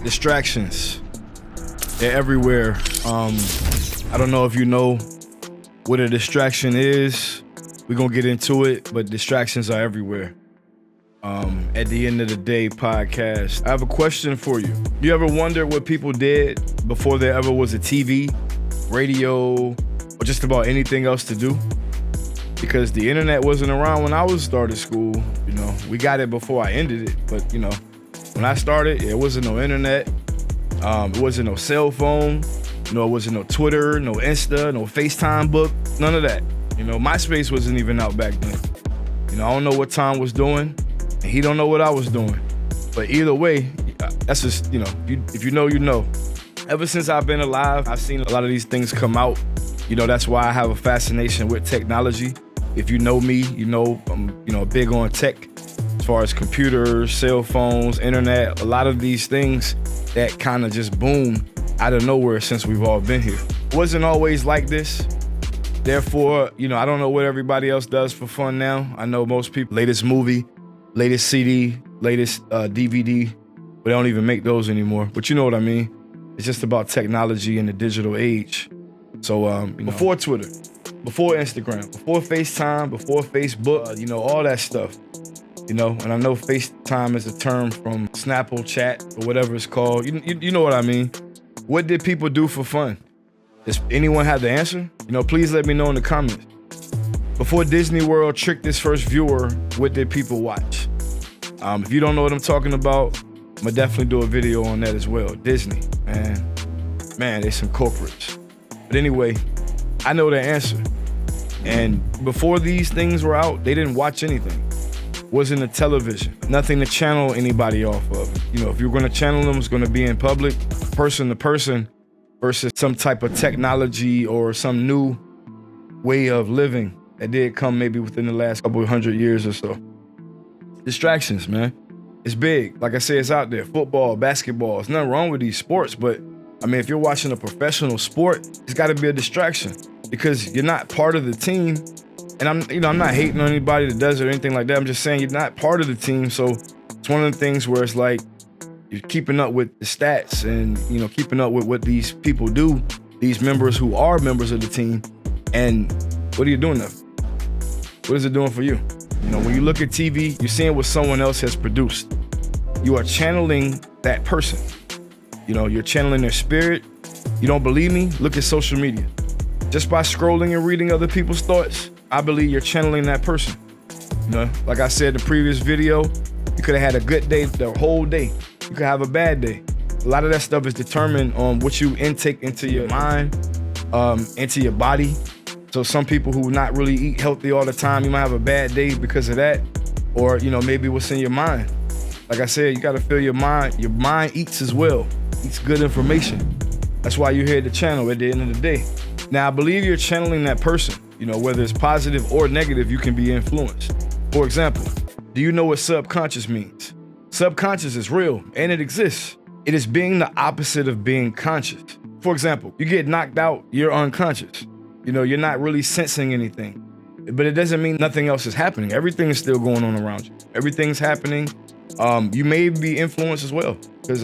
Distractions. They're everywhere. I don't know if you know what a distraction is. We're gonna get into it, but distractions are everywhere. At the end of the day podcast, I have a question for you. You ever wonder what people did before there ever was a TV, radio, or just about anything else to do? Because the internet wasn't around when I was started school. You know, we got it before I ended it, but you know, when I started, it wasn't no internet. It wasn't no cell phone. You know, it wasn't no Twitter, no Insta, no FaceTime book, none of that. You know, MySpace wasn't even out back then. You know, I don't know what Tom was doing, and he don't know what I was doing. But either way, that's just, you know, if you know, you know. Ever since I've been alive, I've seen a lot of these things come out. You know, that's why I have a fascination with technology. If you know me, you know I'm, big on tech as far as computers, cell phones, internet, a lot of these things that kind of just boom out of nowhere since we've all been here. It wasn't always like this. Therefore, you know, I don't know what everybody else does for fun now. I know most people, latest movie, latest CD, latest DVD, but they don't even make those anymore. But you know what I mean? It's just about technology in the digital age. So, before Twitter, before Instagram, before FaceTime, before Facebook, all that stuff. You know, and I know FaceTime is a term from Snapple chat or whatever it's called. You know what I mean? What did people do for fun? Does anyone have the answer? You know, please let me know in the comments. Before Disney World tricked its first viewer, what did people watch? If you don't know what I'm talking about, I'm gonna definitely do a video on that as well. Disney, man, they some corporates. But anyway, I know the answer. And before these things were out, they didn't watch anything. Wasn't a television, nothing to channel anybody off of. You know, if you're gonna channel them, it's gonna be in public, person to person, versus some type of technology or some new way of living that did come maybe within the last couple of 100 years or so. Distractions, man. It's big. Like I said, it's out there. Football, basketball. There's nothing wrong with these sports, but I mean, if you're watching a professional sport, it's gotta be a distraction because you're not part of the team. And I'm not hating on anybody that does it or anything like that. I'm just saying you're not part of the team. So it's one of the things where it's like you're keeping up with the stats and, keeping up with what these people do, these members who are members of the team. And what are you doing there? What is it doing for you? You know, when you look at TV, you're seeing what someone else has produced. You are channeling that person. You know, you're channeling their spirit. You don't believe me? Look at social media. Just by scrolling and reading other people's thoughts, I believe you're channeling that person. You know, like I said in the previous video, you could have had a good day the whole day. You could have a bad day. A lot of that stuff is determined on what you intake into your mind, into your body. So some people who not really eat healthy all the time, you might have a bad day because of that. Or, maybe what's in your mind. Like I said, you gotta feel your mind. Your mind eats as well. Eats good information. That's why you're here at the channel at the end of the day. Now, I believe you're channeling that person. Whether it's positive or negative, you can be influenced. For example, do you know what subconscious means? Subconscious is real and it exists. It is being the opposite of being conscious. For example, you get knocked out, you're unconscious. You're not really sensing anything. But it doesn't mean nothing else is happening. Everything is still going on around you. Everything's happening. You may be influenced as well. Because,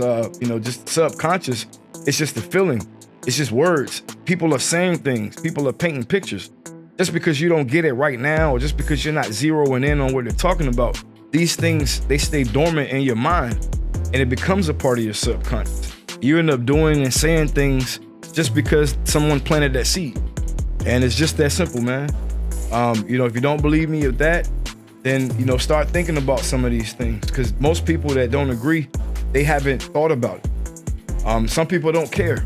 just subconscious, it's just a feeling. It's just words. People are saying things. People are painting pictures. Just because you don't get it right now, or just because you're not zeroing in on what they're talking about, these things, they stay dormant in your mind and it becomes a part of your subconscious. You end up doing and saying things just because someone planted that seed. And it's just that simple, man. If you don't believe me of that, then, start thinking about some of these things, because most people that don't agree, they haven't thought about it. Some people don't care.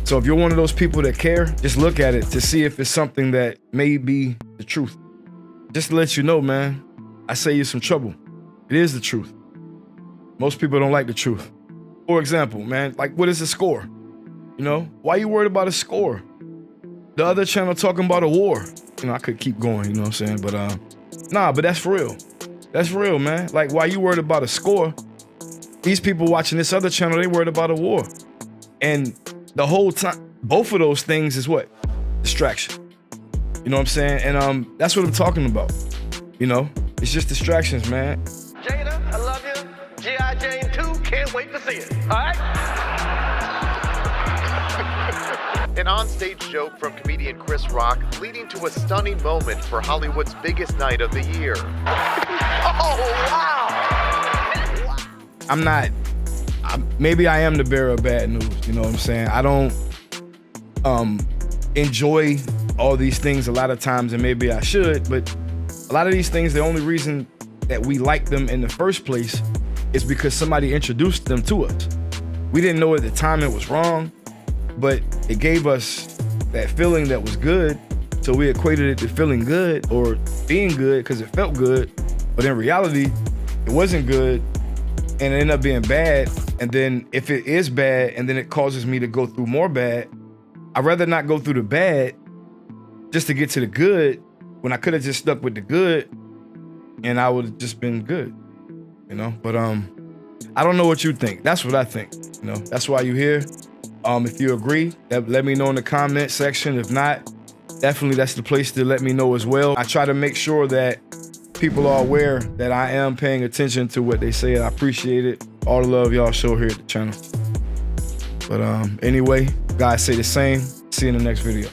So if you're one of those people that care, just look at it to see if it's something that may be the truth. Just to let you know, man, I say you some trouble. It is the truth. Most people don't like the truth. For example, man, like, what is the score? Why are you worried about a score? The other channel talking about a war. I could keep going, you know what I'm saying? But but that's for real. That's real, man. Like, why you worried about a score? These people watching this other channel, they worried about a war. And the whole time, both of those things is what? Distraction. You know what I'm saying? And that's what I'm talking about. It's just distractions, man. Jada, I love you. G.I. Jane 2, can't wait to see it. All right? An onstage joke from comedian Chris Rock leading to a stunning moment for Hollywood's biggest night of the year. Oh, wow! Maybe I am the bearer of bad news, you know what I'm saying? I don't enjoy all these things a lot of times, and maybe I should, but a lot of these things, the only reason that we like them in the first place is because somebody introduced them to us. We didn't know at the time it was wrong, but it gave us that feeling that was good, so we equated it to feeling good or being good because it felt good, but in reality, it wasn't good, and it ended up being bad. And then if it is bad and then it causes me to go through more bad, I'd rather not go through the bad just to get to the good when I could have just stuck with the good and I would have just been good, you know? But I don't know what you think. That's what I think, you know? That's why you're here. If you agree, let me know in the comment section. If not, definitely that's the place to let me know as well. I try to make sure that people are aware that I am paying attention to what they say, and I appreciate it. All the love y'all show here at the channel. But anyway, guys, say the same. See you in the next video.